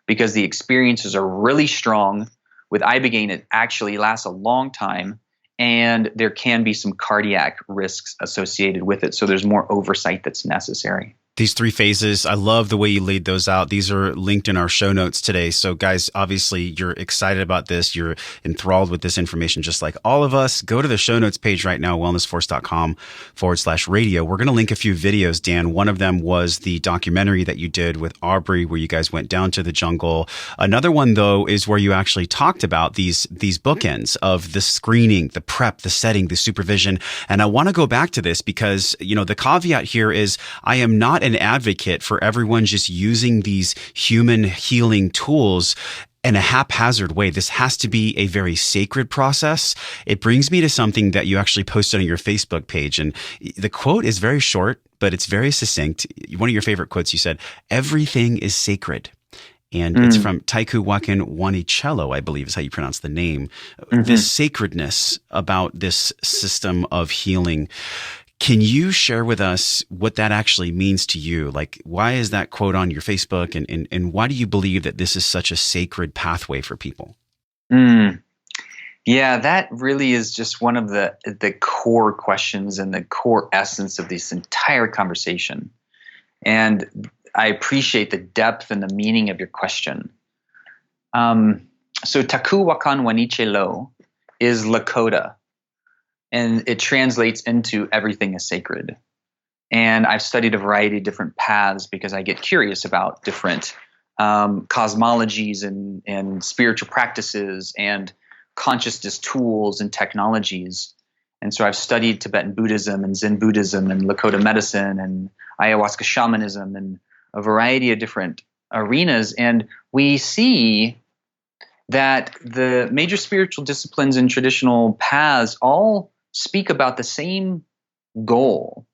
because the experiences are really strong. With ibogaine, it actually lasts a long time, and there can be some cardiac risks associated with it. So there's more oversight that's necessary. These 3 phases, I love the way you laid those out. These are linked in our show notes today. So guys, obviously you're excited about this. You're enthralled with this information, just like all of us. Go to the show notes page right now, wellnessforce.com/radio. We're going to link a few videos, Dan. One of them was the documentary that you did with Aubrey, where you guys went down to the jungle. Another one, though, is where you actually talked about these bookends of the screening, the prep, the setting, the supervision. And I want to go back to this because, the caveat here is I am not an advocate for everyone just using these human healing tools in a haphazard way. This has to be a very sacred process. It brings me to something that you actually posted on your Facebook page. And the quote is very short, but it's very succinct. One of your favorite quotes, you said, "Everything is sacred." And it's from Taiku Wakan Wanicello, I believe is how you pronounce the name. This sacredness about this system of healing. Can you share with us what that actually means to you? Like, why is that quote on your Facebook? And why do you believe that this is such a sacred pathway for people? Yeah, that really is just one of the core questions and the core essence of this entire conversation. And I appreciate the depth and the meaning of your question. So Taku Wakan Wanicello is Lakota. And it translates into everything is sacred. And I've studied a variety of different paths because I get curious about different cosmologies and spiritual practices and consciousness tools and technologies. And so I've studied Tibetan Buddhism and Zen Buddhism and Lakota medicine and ayahuasca shamanism and a variety of different arenas. And we see that the major spiritual disciplines and traditional paths all speak about the same goal.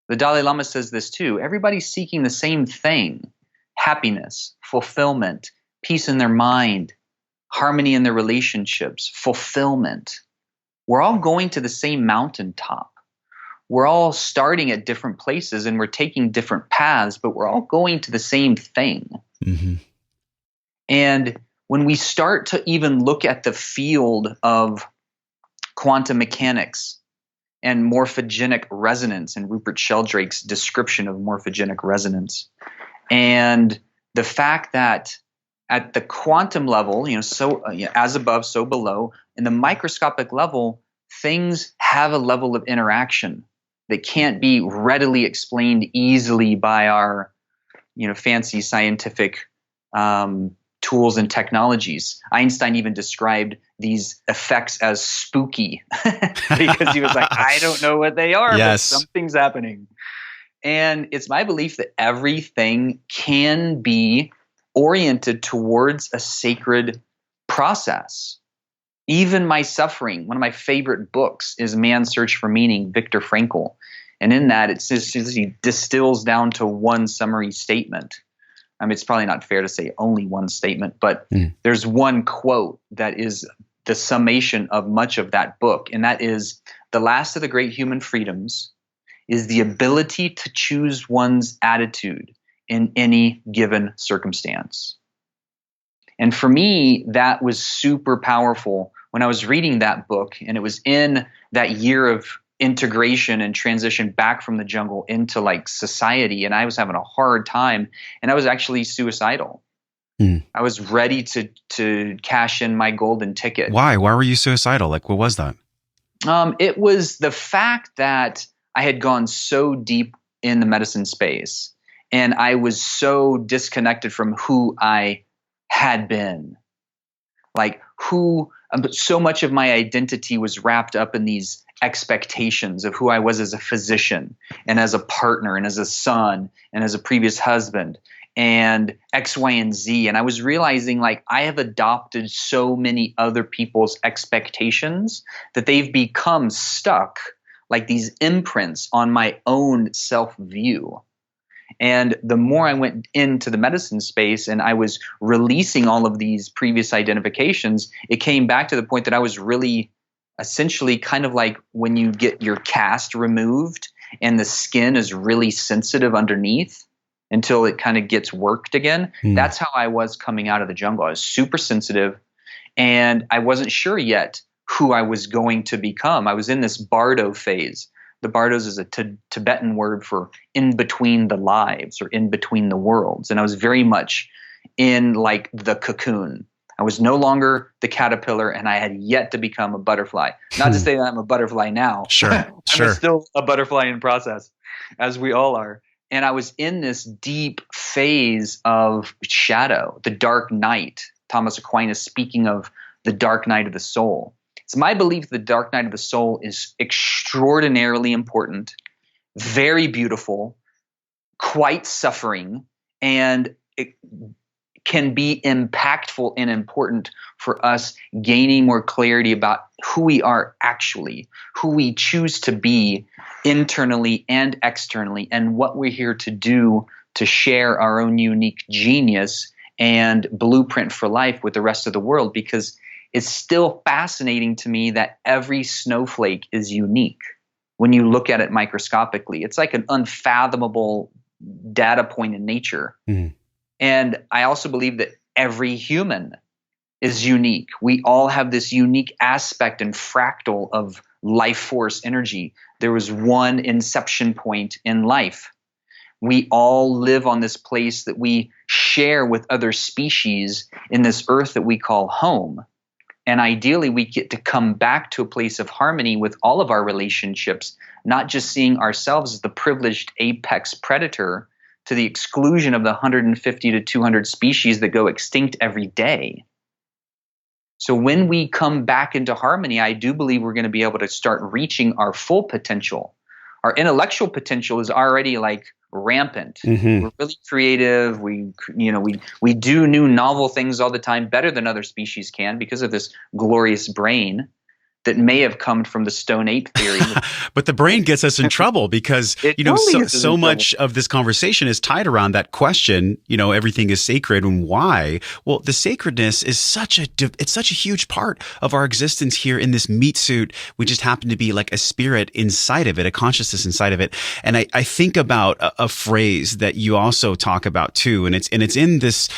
The Dalai Lama says this too. Everybody's seeking the same thing: happiness, fulfillment, peace in their mind, harmony in their relationships, fulfillment. We're all going to the same mountaintop. We're all starting at different places and we're taking different paths, but we're all going to the same thing. And when we start to even look at the field of quantum mechanics and morphogenic resonance and Rupert Sheldrake's description of morphogenic resonance, and the fact that at the quantum level, so as above, so below, in the microscopic level, things have a level of interaction that can't be readily explained easily by our, fancy scientific tools and technologies. Einstein even described these effects as spooky because he was like, I don't know what they are, but something's happening. And it's my belief that everything can be oriented towards a sacred process. Even my suffering. One of my favorite books is Man's Search for Meaning, Viktor Frankl. And in that, it says he distills down to one summary statement. I mean, it's probably not fair to say only one statement, but there's one quote that is the summation of much of that book. And that is, the last of the great human freedoms is the ability to choose one's attitude in any given circumstance. And for me, that was super powerful when I was reading that book, and it was in that year of integration and transition back from the jungle into like society. And I was having a hard time and I was actually suicidal. I was ready to cash in my golden ticket. Why? Why were you suicidal? Like, what was that? It was the fact that I had gone so deep in the medicine space and I was so disconnected from who I had been. Like so much of my identity was wrapped up in these expectations of who I was as a physician and as a partner and as a son and as a previous husband and X, Y, and Z. And I was realizing like I have adopted so many other people's expectations that they've become stuck like these imprints on my own self-view. And the more I went into the medicine space and I was releasing all of these previous identifications, it came back to the point that I was really essentially kind of like when you get your cast removed and the skin is really sensitive underneath until it kind of gets worked again. That's how I was coming out of the jungle. I was super sensitive and I wasn't sure yet who I was going to become. I was in this bardo phase. The bardos is a Tibetan word for in between the lives or in between the worlds. And I was very much in like the cocoon. I was no longer the caterpillar, and I had yet to become a butterfly. Not to say that I'm a butterfly now. Sure, I'm still a butterfly in process, as we all are. And I was in this deep phase of shadow, the dark night. Thomas Aquinas speaking of the dark night of the soul. It's my belief the dark night of the soul is extraordinarily important, very beautiful, quite suffering, and it can be impactful and important for us gaining more clarity about who we are actually, who we choose to be internally and externally, and what we're here to do to share our own unique genius and blueprint for life with the rest of the world, because it's still fascinating to me that every snowflake is unique when you look at it microscopically. It's like an unfathomable data point in nature. Mm. And I also believe that every human is unique. We all have this unique aspect and fractal of life force energy. There was one inception point in life. We all live on this place that we share with other species in this earth that we call home. And ideally, we get to come back to a place of harmony with all of our relationships, not just seeing ourselves as the privileged apex predator to the exclusion of the 150 to 200 species that go extinct every day. So when we come back into harmony, I do believe we're going to be able to start reaching our full potential. Our intellectual potential is already like rampant. Mm-hmm. We're really creative. We do new novel things all the time, better than other species can, because of this glorious brain that may have come from the Stone Ape theory. But the brain gets us in trouble because, so much of this conversation is tied around that question, everything is sacred and why? Well, the sacredness is it's such a huge part of our existence here in this meat suit. We just happen to be like a spirit inside of it, a consciousness inside of it. And I think about a phrase that you also talk about too. And it's in this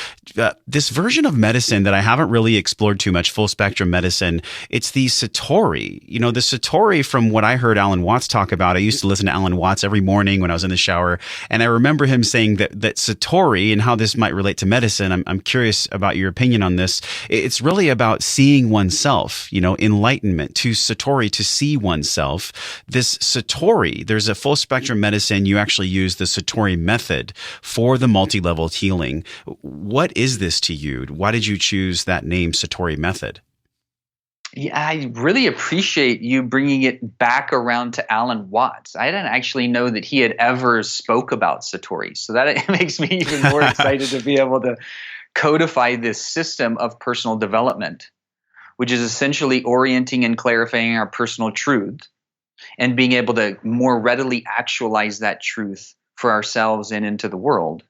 version of medicine that I haven't really explored too much, full spectrum medicine. It's the Satori. The Satori, from what I heard Alan Watts talk about, I used to listen to Alan Watts every morning when I was in the shower. And I remember him saying that Satori, and how this might relate to medicine, I'm curious about your opinion on this. It's really about seeing oneself, enlightenment, to Satori, to see oneself. This Satori, there's a full spectrum medicine. You actually use the Satori Method for the multi-level healing. What is this to you? Why did you choose that name, Satori Method? Yeah, I really appreciate you bringing it back around to Alan Watts. I didn't actually know that he had ever spoke about Satori. So that makes me even more excited to be able to codify this system of personal development, which is essentially orienting and clarifying our personal truth and being able to more readily actualize that truth for ourselves and into the world.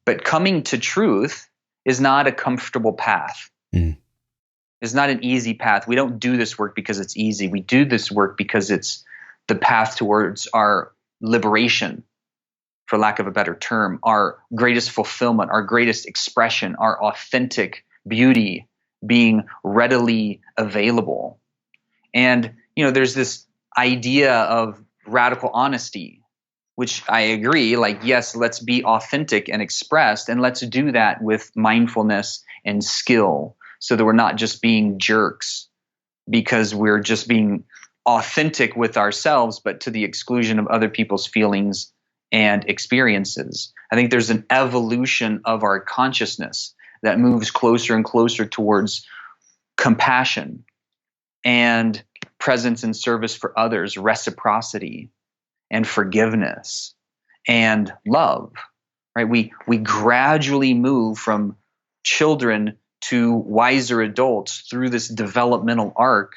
But coming to truth is not a comfortable path. Mm. It's not an easy path. We don't do this work because it's easy. We do this work because it's the path towards our liberation, for lack of a better term, our greatest fulfillment, our greatest expression, our authentic beauty being readily available. And, there's this idea of radical honesty, which I agree, yes, let's be authentic and expressed, and let's do that with mindfulness and skill, so that we're not just being jerks because we're just being authentic with ourselves, but to the exclusion of other people's feelings and experiences. I think there's an evolution of our consciousness that moves closer and closer towards compassion and presence and service for others, reciprocity and forgiveness and love, right? We gradually move from children to wiser adults through this developmental arc.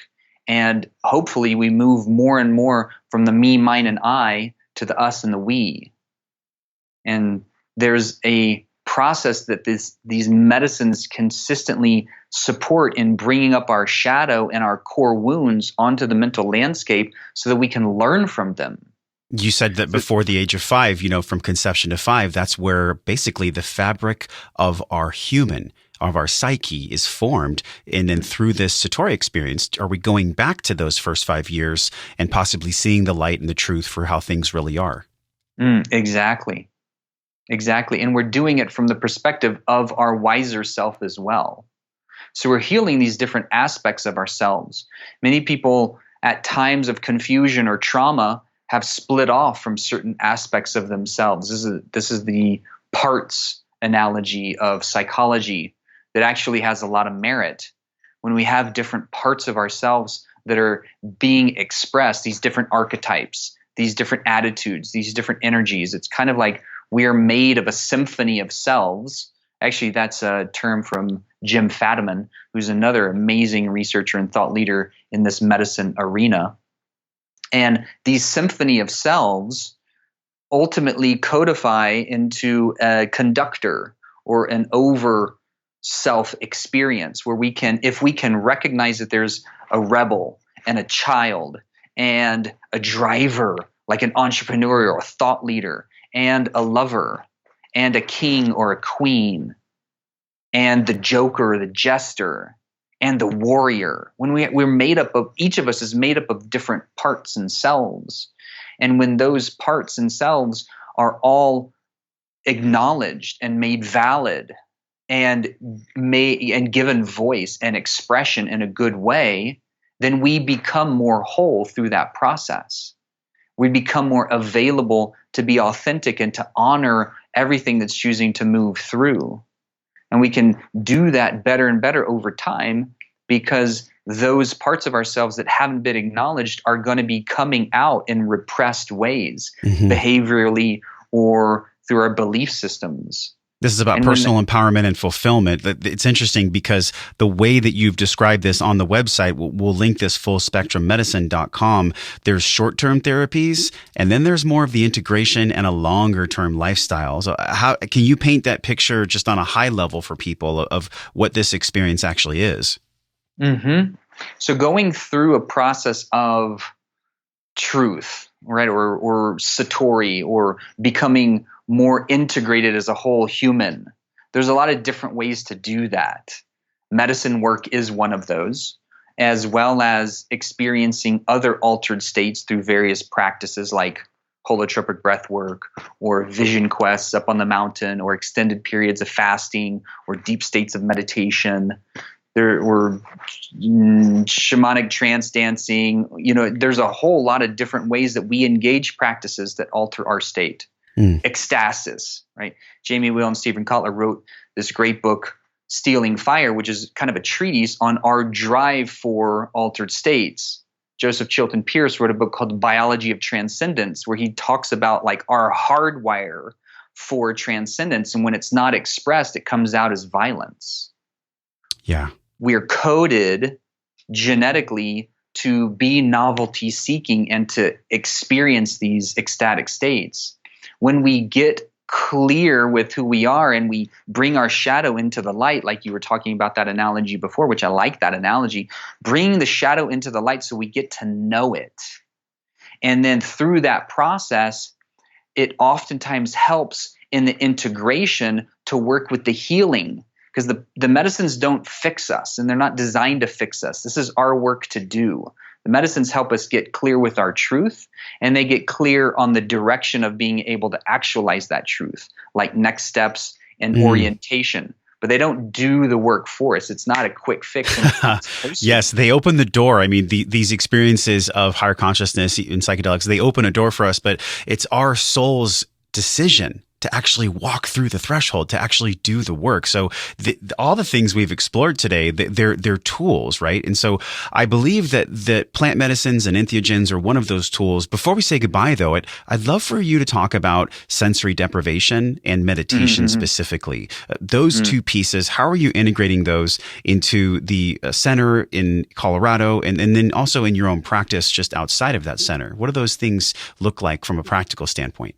And hopefully we move more and more from the me, mine, and I to the us and the we. And there's a process that these medicines consistently support in bringing up our shadow and our core wounds onto the mental landscape so that we can learn from them. You said that before the age of 5, from conception to 5, that's where basically the fabric of our human of our psyche is formed. And then through this Satori experience, are we going back to those first 5 years and possibly seeing the light and the truth for how things really are? Exactly. Exactly. And we're doing it from the perspective of our wiser self as well. So we're healing these different aspects of ourselves. Many people at times of confusion or trauma have split off from certain aspects of themselves. This is the parts analogy of psychology that actually has a lot of merit. When we have different parts of ourselves that are being expressed, these different archetypes, these different attitudes, these different energies, it's kind of like we are made of a symphony of selves. Actually, that's a term from Jim Fadiman, who's another amazing researcher and thought leader in this medicine arena. And these symphony of selves ultimately codify into a conductor or an over self experience where we can, if we can recognize that there's a rebel and a child and a driver, like an entrepreneur or a thought leader, and a lover and a king or a queen, and the joker or the jester, and the warrior. When we're made up of, each of us is made up of different parts and selves. And when those parts and selves are all acknowledged and made valid and given voice and expression in a good way, then we become more whole through that process. We become more available to be authentic and to honor everything that's choosing to move through. And we can do that better and better over time because those parts of ourselves that haven't been acknowledged are going to be coming out in repressed ways, behaviorally or through our belief systems. This is about personal empowerment and fulfillment. It's interesting because the way that you've described this on the website, we'll link this fullspectrummedicine.com. There's short-term therapies, and then there's more of the integration and a longer-term lifestyle. So how can you paint that picture just on a high level for people of what this experience actually is? So going through a process of truth, right, or Satori, or becoming more integrated as a whole human. There's a lot of different ways to do that. Medicine work is one of those, as well as experiencing other altered states through various practices like holotropic breath work or vision quests up on the mountain or extended periods of fasting or deep states of meditation. There were shamanic trance dancing. There's a whole lot of different ways that we engage practices that alter our state. Ecstasis, right? Jamie Wheal and Stephen Kotler wrote this great book, Stealing Fire, which is kind of a treatise on our drive for altered states. Joseph Chilton Pearce wrote a book called Biology of Transcendence, where he talks about like our hardwire for transcendence. And when it's not expressed, it comes out as violence. Yeah. We're coded genetically to be novelty seeking and to experience these ecstatic states. When we get clear with who we are and we bring our shadow into the light, like you were talking about that analogy before, which I like that analogy, bring the shadow into the light so we get to know it. And then through that process, it oftentimes helps in the integration to work with the healing, because the medicines don't fix us and they're not designed to fix us. This is our work to do. The medicines help us get clear with our truth, and they get clear on the direction of being able to actualize that truth, like next steps and orientation. But they don't do the work for us. It's not a quick fix. Yes, they open the door. I mean, these experiences of higher consciousness and psychedelics, they open a door for us, but it's our soul's decision to actually walk through the threshold, to actually do the work. So all the things we've explored today, they're tools, right? And so I believe that plant medicines and entheogens are one of those tools. Before we say goodbye, though, I'd love for you to talk about sensory deprivation and meditation specifically. Those two pieces, how are you integrating those into the center in Colorado and then also in your own practice just outside of that center? What do those things look like from a practical standpoint?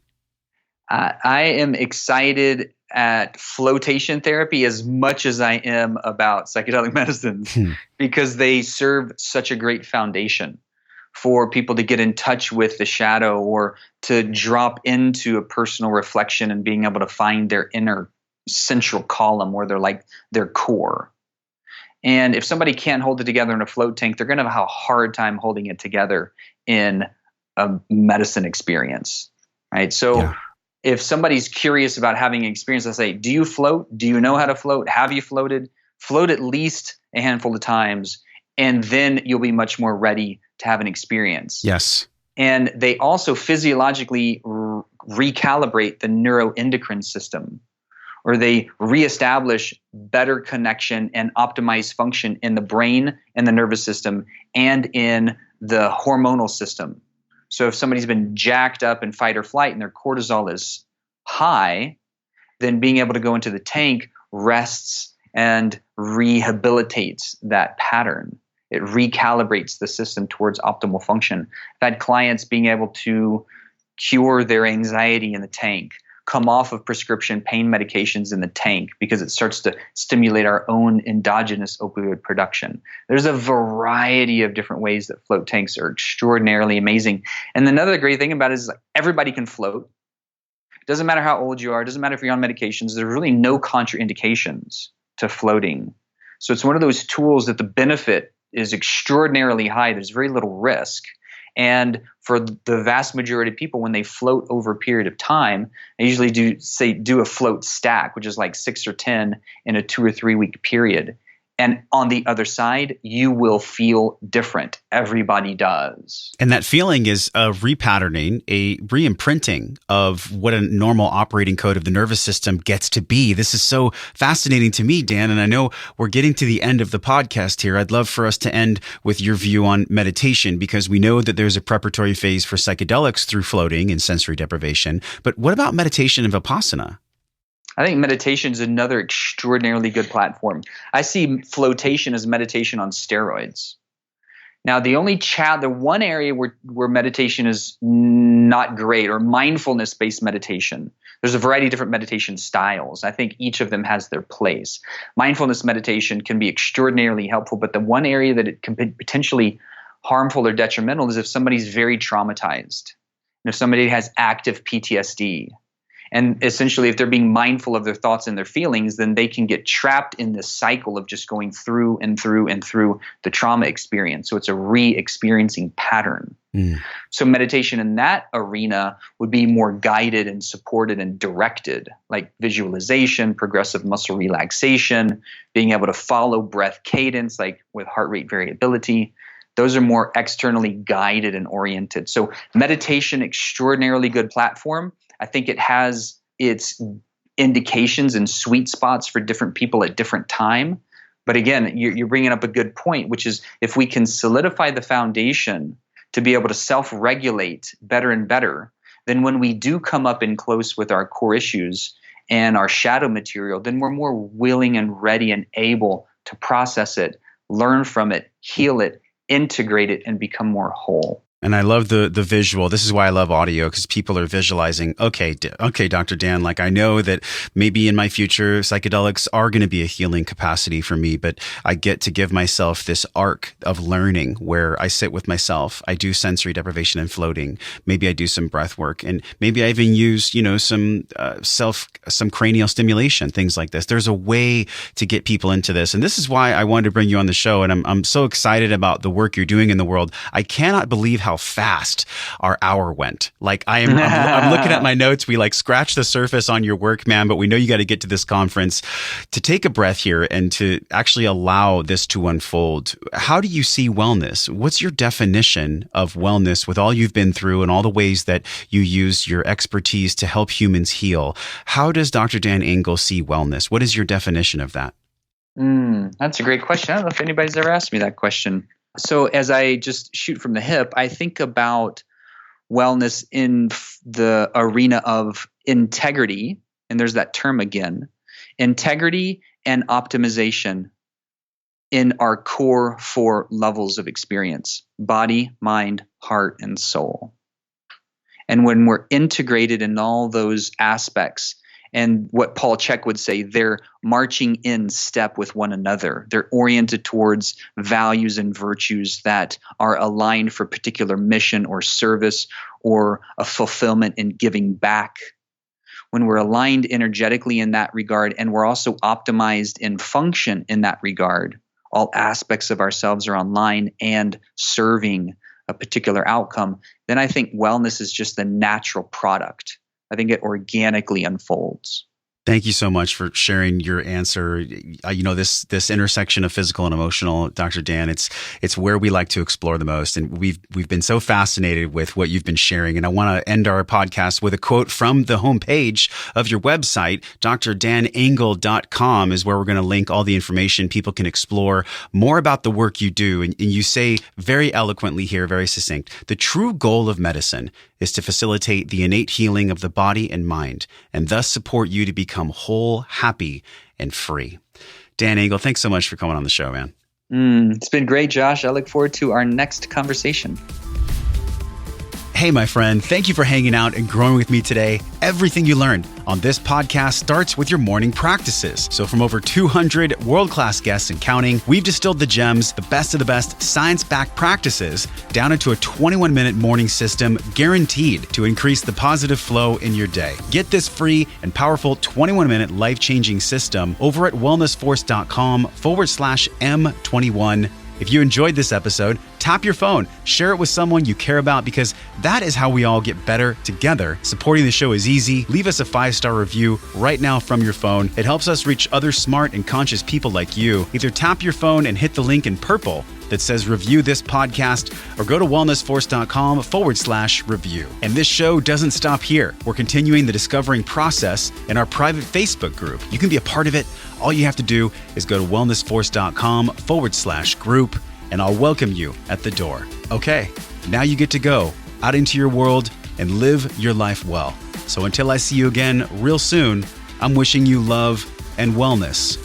I am excited at flotation therapy as much as I am about psychedelic medicines because they serve such a great foundation for people to get in touch with the shadow or to drop into a personal reflection and being able to find their inner central column where they're like their core. And if somebody can't hold it together in a float tank, they're going to have a hard time holding it together in a medicine experience, right? So if somebody's curious about having an experience, I say, do you float? Do you know how to float? Have you floated? Float at least a handful of times, and then you'll be much more ready to have an experience. Yes. And they also physiologically recalibrate the neuroendocrine system, or they reestablish better connection and optimized function in the brain and the nervous system and in the hormonal system. So if somebody's been jacked up in fight or flight and their cortisol is high, then being able to go into the tank rests and rehabilitates that pattern. It recalibrates the system towards optimal function. I've had clients being able to cure their anxiety in the tank, come off of prescription pain medications in the tank because it starts to stimulate our own endogenous opioid production. There's a variety of different ways that float tanks are extraordinarily amazing. And another great thing about it is like everybody can float. It doesn't matter how old you are. It doesn't matter if you're on medications. There's really no contraindications to floating. So it's one of those tools that the benefit is extraordinarily high. There's very little risk. And for the vast majority of people, when they float over a period of time, they usually do a float stack, which is like 6 or 10 in a 2 or 3 week period. And on the other side, you will feel different. Everybody does. And that feeling is a repatterning, a re-imprinting of what a normal operating code of the nervous system gets to be. This is so fascinating to me, Dan. And I know we're getting to the end of the podcast here. I'd love for us to end with your view on meditation, because we know that there's a preparatory phase for psychedelics through floating and sensory deprivation. But what about meditation and Vipassana? I think meditation is another extraordinarily good platform. I see flotation as meditation on steroids. Now, the one area where meditation is not great, or mindfulness-based meditation. There's a variety of different meditation styles. I think each of them has their place. Mindfulness meditation can be extraordinarily helpful, but the one area that it can be potentially harmful or detrimental is if somebody's very traumatized, and if somebody has active PTSD. And essentially, if they're being mindful of their thoughts and their feelings, then they can get trapped in this cycle of just going through and through and through the trauma experience. So it's a re-experiencing pattern. So meditation in that arena would be more guided and supported and directed, like visualization, progressive muscle relaxation, being able to follow breath cadence, like with heart rate variability. Those are more externally guided and oriented. So meditation, extraordinarily good platform. I think it has its indications and sweet spots for different people at different time. But again, you're bringing up a good point, which is if we can solidify the foundation to be able to self-regulate better and better, then when we do come up in close with our core issues and our shadow material, then we're more willing and ready and able to process it, learn from it, heal it, integrate it, and become more whole. And I love the visual. This is why I love audio, because people are visualizing, okay, Dr. Dan, like I know that maybe in my future, psychedelics are going to be a healing capacity for me, but I get to give myself this arc of learning where I sit with myself. I do sensory deprivation and floating. Maybe I do some breath work, and maybe I even use, some cranial stimulation, things like this. There's a way to get people into this. And this is why I wanted to bring you on the show. And I'm so excited about the work you're doing in the world. I cannot believe how fast our hour went. Like I'm looking at my notes. We scratched the surface on your work, man, but we know you got to get to this conference. To take a breath here and to actually allow this to unfold, how do you see wellness? What's your definition of wellness with all you've been through and all the ways that you use your expertise to help humans heal? How does Dr. Dan Engle see wellness? What is your definition of that? That's a great question. I don't know if anybody's ever asked me that question. So as I just shoot from the hip, I think about wellness in the arena of integrity, and there's that term again, integrity and optimization in our core 4 levels of experience: body, mind, heart, and soul. And when we're integrated in all those aspects, and what Paul Chek would say, they're marching in step with one another. They're oriented towards values and virtues that are aligned for a particular mission or service or a fulfillment in giving back. when we're aligned energetically in that regard, and we're also optimized in function in that regard, all aspects of ourselves are online and serving a particular outcome, then I think wellness is just the natural product. I think it organically unfolds. Thank you so much for sharing your answer. This intersection of physical and emotional, Dr. Dan, it's where we like to explore the most. And we've been so fascinated with what you've been sharing. And I want to end our podcast with a quote from the homepage of your website. drdanengle.com is where we're going to link all the information. People can explore more about the work you do. And you say very eloquently here, very succinct, the true goal of medicine is to facilitate the innate healing of the body and mind, and thus support you to become whole, happy, and free. Dan Engle, thanks so much for coming on the show, man. It's been great, Josh. I look forward to our next conversation. Hey, my friend, thank you for hanging out and growing with me today. Everything you learned on this podcast starts with your morning practices. So from over 200 world-class guests and counting, we've distilled the gems, the best of the best science-backed practices down into a 21-minute morning system guaranteed to increase the positive flow in your day. Get this free and powerful 21-minute life-changing system over at wellnessforce.com/M21. If you enjoyed this episode, tap your phone, share it with someone you care about, because that is how we all get better together. Supporting the show is easy. Leave us a 5-star review right now from your phone. It helps us reach other smart and conscious people like you. Either tap your phone and hit the link in purple that says review this podcast, or go to wellnessforce.com/review. And this show doesn't stop here. We're continuing the discovering process in our private Facebook group. You can be a part of it. All you have to do is go to wellnessforce.com/group, and I'll welcome you at the door. Okay, now you get to go out into your world and live your life well. So until I see you again real soon, I'm wishing you love and wellness